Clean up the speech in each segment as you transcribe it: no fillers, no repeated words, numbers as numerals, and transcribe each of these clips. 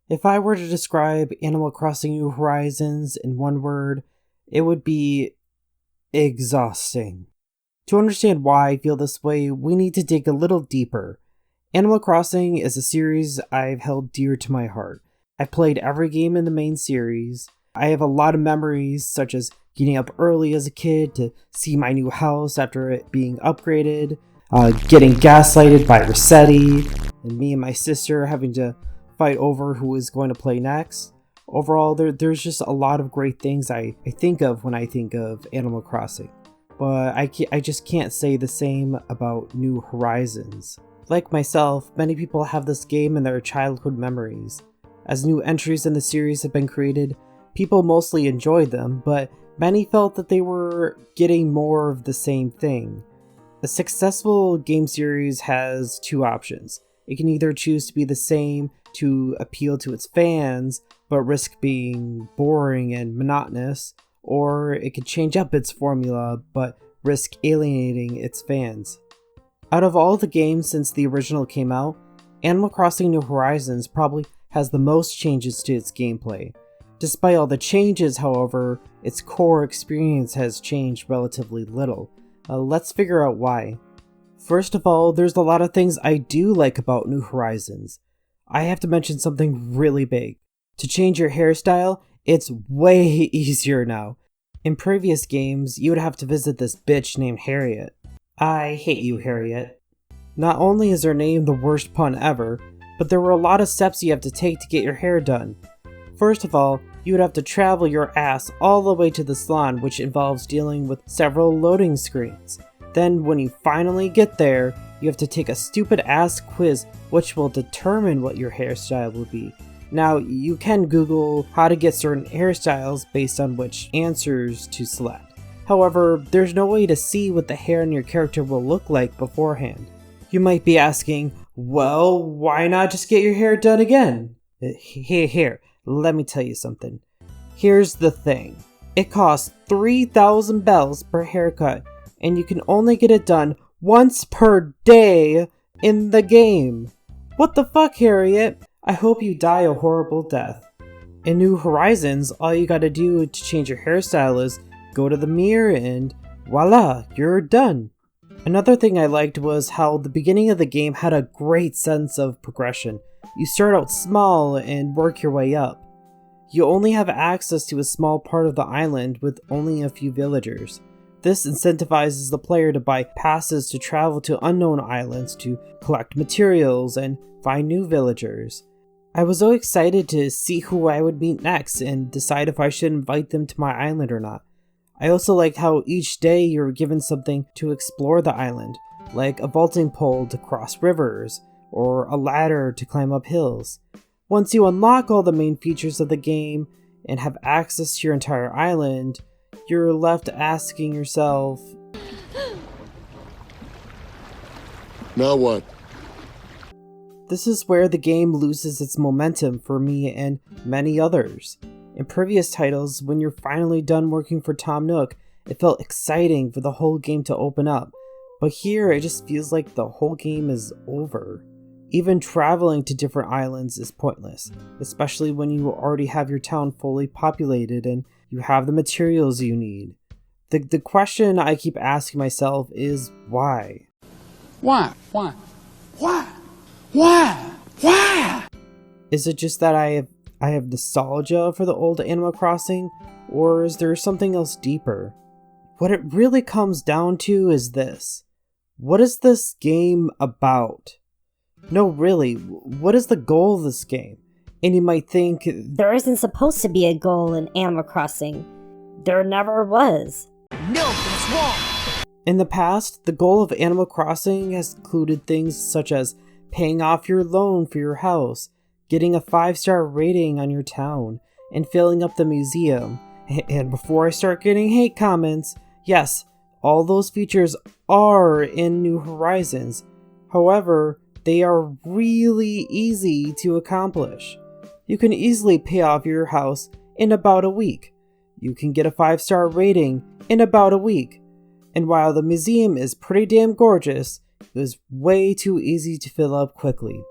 If I were to describe Animal Crossing New Horizons in one word, it would be exhausting. To understand why I feel this way, we need to dig a little deeper. Animal Crossing is a series I've held dear to my heart. I've played every game in the main series. I have a lot of memories, such as getting up early as a kid to see my new house after it being upgraded, getting gaslighted by Rossetti, and me and my sister having to fight over who is going to play next. Overall, there's just a lot of great things I think of when I think of Animal Crossing. But I just can't say the same about New Horizons. Like myself, many people have this game in their childhood memories. As new entries in the series have been created, people mostly enjoyed them, but many felt that they were getting more of the same thing. A successful game series has two options. It can either choose to be the same to appeal to its fans, but risk being boring and monotonous, or it could change up its formula, but risk alienating its fans. Out of all the games since the original came out, Animal Crossing New Horizons probably has the most changes to its gameplay. Despite all the changes, however, its core experience has changed relatively little. Let's figure out why. First of all, there's a lot of things I do like about New Horizons. I have to mention something really big. To change your hairstyle, it's way easier now. In previous games, you would have to visit this bitch named Harriet. I hate you, Harriet. Not only is her name the worst pun ever, but there were a lot of steps you have to take to get your hair done. First of all, you would have to travel your ass all the way to the salon, which involves dealing with several loading screens. Then, when you finally get there, you have to take a stupid ass quiz which will determine what your hairstyle will be. Now, you can Google how to get certain hairstyles based on which answers to select. However, there's no way to see what the hair in your character will look like beforehand. You might be asking, well, why not just get your hair done again? Here, let me tell you something. Here's the thing. It costs 3,000 bells per haircut, and you can only get it done once per day in the game. What the fuck, Harriet? I hope you die a horrible death. In New Horizons, all you gotta do to change your hairstyle is go to the mirror and voila, you're done. Another thing I liked was how the beginning of the game had a great sense of progression. You start out small and work your way up. You only have access to a small part of the island with only a few villagers. This incentivizes the player to buy passes to travel to unknown islands to collect materials and find new villagers. I was so excited to see who I would meet next and decide if I should invite them to my island or not. I also liked how each day you were given something to explore the island, like a vaulting pole to cross rivers, or a ladder to climb up hills. Once you unlock all the main features of the game and have access to your entire island, you're left asking yourself, now what? This is where the game loses its momentum for me and many others. In previous titles, when you're finally done working for Tom Nook, it felt exciting for the whole game to open up. But here, it just feels like the whole game is over. Even traveling to different islands is pointless, especially when you already have your town fully populated and you have the materials you need. The question I keep asking myself is why? Why? Why? Is it just that I have nostalgia for the old Animal Crossing, or is there something else deeper? What it really comes down to is this. What is this game about? No, really, what is the goal of this game? And you might think, there isn't supposed to be a goal in Animal Crossing. There never was. No, that's wrong! In the past, the goal of Animal Crossing has included things such as paying off your loan for your house, getting a 5-star rating on your town, and filling up the museum. And before I start getting hate comments, yes, all those features are in New Horizons. However, they are really easy to accomplish. You can easily pay off your house in about a week. You can get a 5-star rating in about a week. And while the museum is pretty damn gorgeous, it was way too easy to fill up quickly.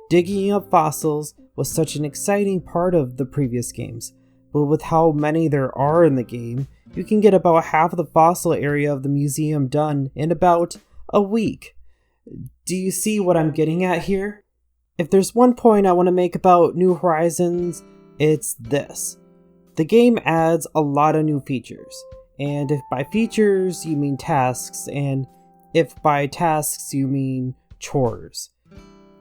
Digging up fossils was such an exciting part of the previous games, but with how many there are in the game, you can get about half of the fossil area of the museum done in about a week. Do you see what I'm getting at here? If there's one point I want to make about New Horizons, it's this. The game adds a lot of new features, and if by features you mean tasks, and if by tasks you mean chores.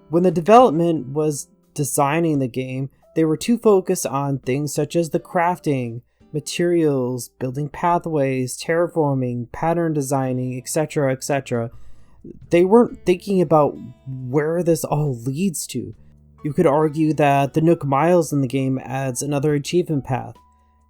When the development was designing the game, they were too focused on things such as the crafting, materials, building pathways, terraforming, pattern designing, etc., etc. They weren't thinking about where this all leads to. You could argue that the Nook Miles in the game adds another achievement path.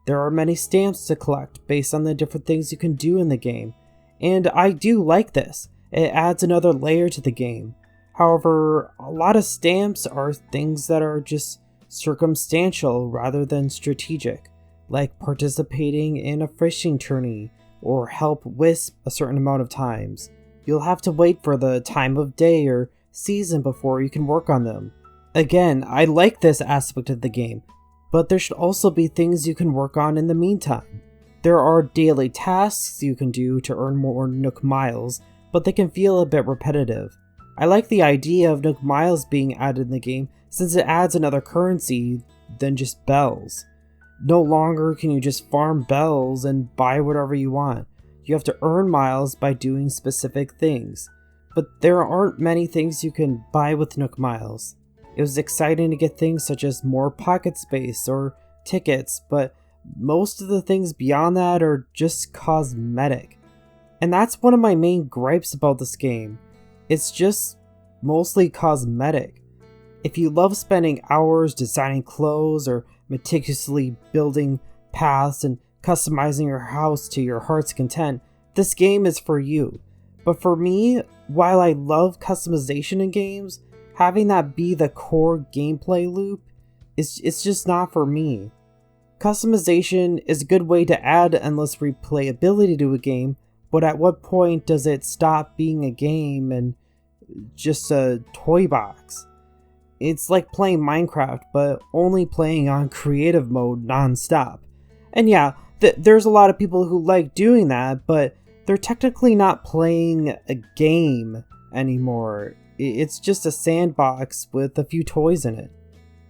There are many stamps to collect based on the different things you can do in the game, and I do like this. It adds another layer to the game. However, a lot of stamps are things that are just circumstantial rather than strategic, like participating in a fishing tourney or help wisp a certain amount of times. You'll have to wait for the time of day or season before you can work on them. Again, I like this aspect of the game, but there should also be things you can work on in the meantime. There are daily tasks you can do to earn more Nook Miles, but they can feel a bit repetitive. I like the idea of Nook Miles being added in the game since it adds another currency than just bells. No longer can you just farm bells and buy whatever you want. You have to earn miles by doing specific things. But there aren't many things you can buy with Nook Miles. It was exciting to get things such as more pocket space or tickets, but most of the things beyond that are just cosmetic. And that's one of my main gripes about this game. It's just mostly cosmetic. If you love spending hours designing clothes or meticulously building paths and customizing your house to your heart's content, this game is for you. But for me, while I love customization in games, having that be the core gameplay loop, it's just not for me. Customization is a good way to add endless replayability to a game, but at what point does it stop being a game and just a toy box? It's like playing Minecraft, but only playing on creative mode non-stop. And yeah, there's a lot of people who like doing that, but they're technically not playing a game anymore. It's just a sandbox with a few toys in it.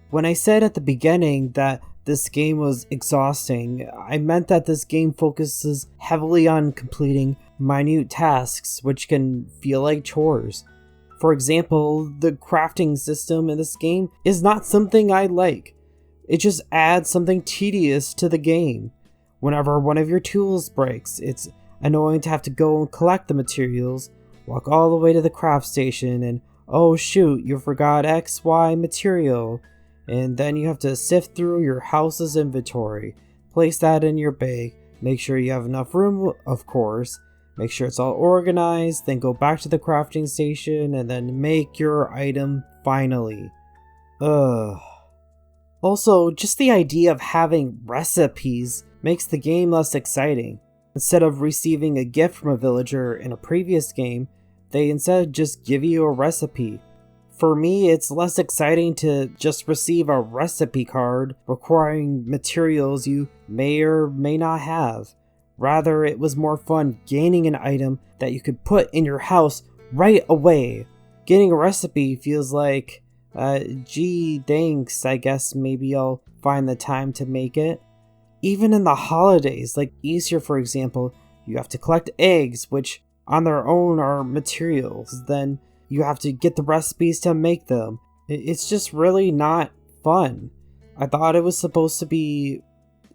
When I said at the beginning that this game was exhausting, I meant that this game focuses heavily on completing minute tasks, which can feel like chores. For example, the crafting system in this game is not something I like. It just adds something tedious to the game. Whenever one of your tools breaks, it's annoying to have to go and collect the materials, walk all the way to the craft station, and oh shoot, you forgot XY material. And then you have to sift through your house's inventory, place that in your bag, make sure you have enough room, of course, make sure it's all organized, then go back to the crafting station, and then make your item finally. Ugh. Also, just the idea of having recipes makes the game less exciting. Instead of receiving a gift from a villager in a previous game, they instead just give you a recipe. For me, it's less exciting to just receive a recipe card requiring materials you may or may not have. Rather, it was more fun gaining an item that you could put in your house right away. Getting a recipe feels like, gee, thanks, I guess maybe I'll find the time to make it. Even in the holidays, like Easter for example, you have to collect eggs, which on their own are materials. Then you have to get the recipes to make them. It's just really not fun. I thought it was supposed to be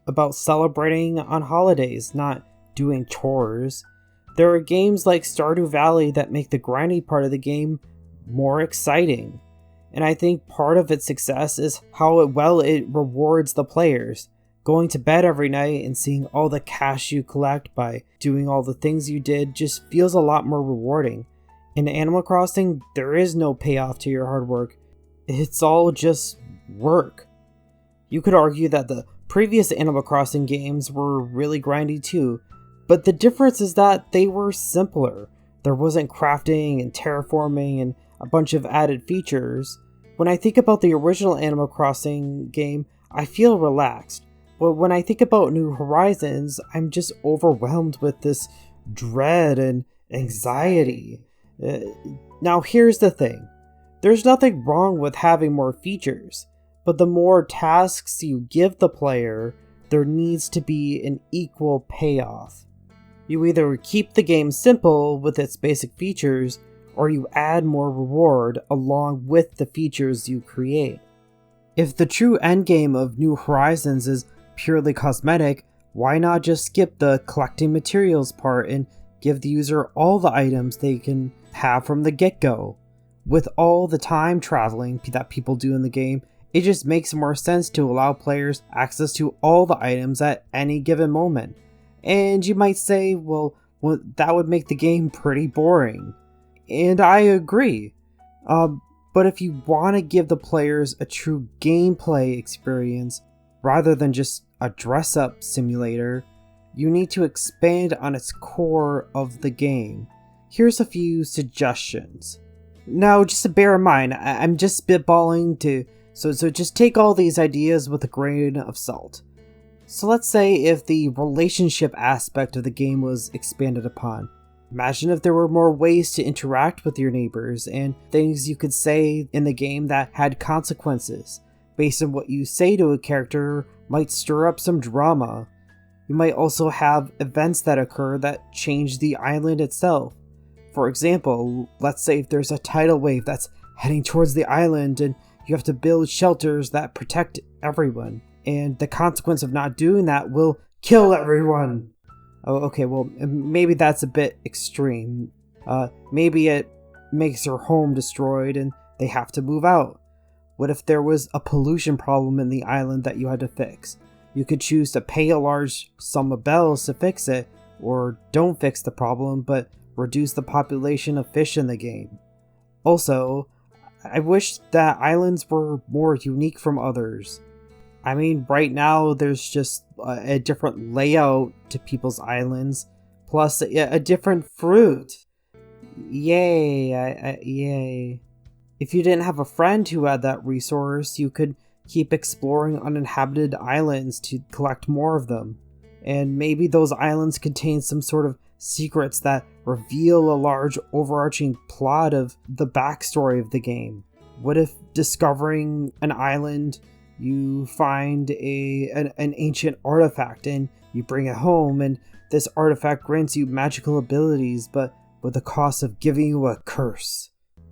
about celebrating on holidays, not doing chores. There are games like Stardew Valley that make the grindy part of the game more exciting. And I think part of its success is how well it rewards the players. Going to bed every night and seeing all the cash you collect by doing all the things you did just feels a lot more rewarding. In Animal Crossing, there is no payoff to your hard work. It's all just work. You could argue that the previous Animal Crossing games were really grindy too, but the difference is that they were simpler. There wasn't crafting and terraforming and a bunch of added features. When I think about the original Animal Crossing game, I feel relaxed. But when I think about New Horizons, I'm just overwhelmed with this dread and anxiety. Now, here's the thing. There's nothing wrong with having more features, but the more tasks you give the player, there needs to be an equal payoff. You either keep the game simple with its basic features, or you add more reward along with the features you create. If the true endgame of New Horizons is purely cosmetic, why not just skip the collecting materials part and give the user all the items they can have from the get-go? With all the time traveling that people do in the game, it just makes more sense to allow players access to all the items at any given moment. And you might say, well, that would make the game pretty boring. And I agree. But if you want to give the players a true gameplay experience, rather than just a dress-up simulator, you need to expand on its core of the game. Here's a few suggestions. Now, just to bear in mind, I'm just spitballing so just take all these ideas with a grain of salt. So let's say if the relationship aspect of the game was expanded upon. Imagine if there were more ways to interact with your neighbors and things you could say in the game that had consequences. Based on what you say to a character might stir up some drama. You might also have events that occur that change the island itself. For example, let's say if there's a tidal wave that's heading towards the island and you have to build shelters that protect everyone. And the consequence of not doing that will kill everyone. Oh, okay, well, maybe that's a bit extreme. Maybe it makes their home destroyed and they have to move out. What if there was a pollution problem in the island that you had to fix? You could choose to pay a large sum of bells to fix it, or don't fix the problem, but reduce the population of fish in the game. Also, I wish that islands were more unique from others. I mean, right now there's just a different layout to people's islands, plus a different fruit. Yay, yay. If you didn't have a friend who had that resource, you could keep exploring uninhabited islands to collect more of them. And maybe those islands contain some sort of secrets that reveal a large overarching plot of the backstory of the game. What if discovering an island, you find an ancient artifact and you bring it home, and this artifact grants you magical abilities, but with the cost of giving you a curse?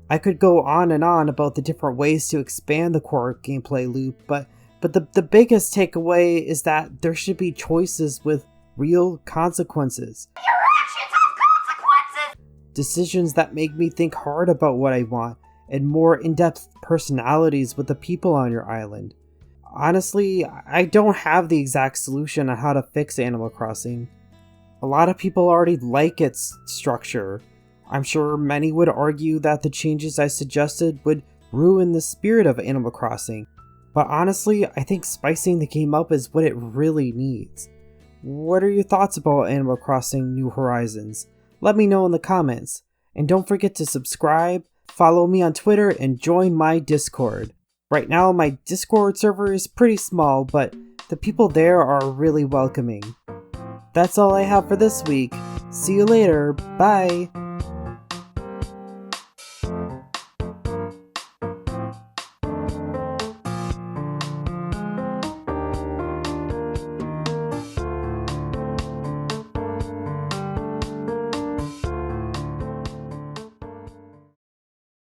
I could go on and on about the different ways to expand the core gameplay loop, but the biggest takeaway is that there should be choices with real consequences. Your actions have consequences! Decisions that make me think hard about what I want, and more in-depth personalities with the people on your island. Honestly, I don't have the exact solution on how to fix Animal Crossing. A lot of people already like its structure. I'm sure many would argue that the changes I suggested would ruin the spirit of Animal Crossing. But honestly, I think spicing the game up is what it really needs. What are your thoughts about Animal Crossing New Horizons? Let me know in the comments. And don't forget to subscribe, follow me on Twitter, and join my Discord. Right now, my Discord server is pretty small, but the people there are really welcoming. That's all I have for this week. See you later. Bye!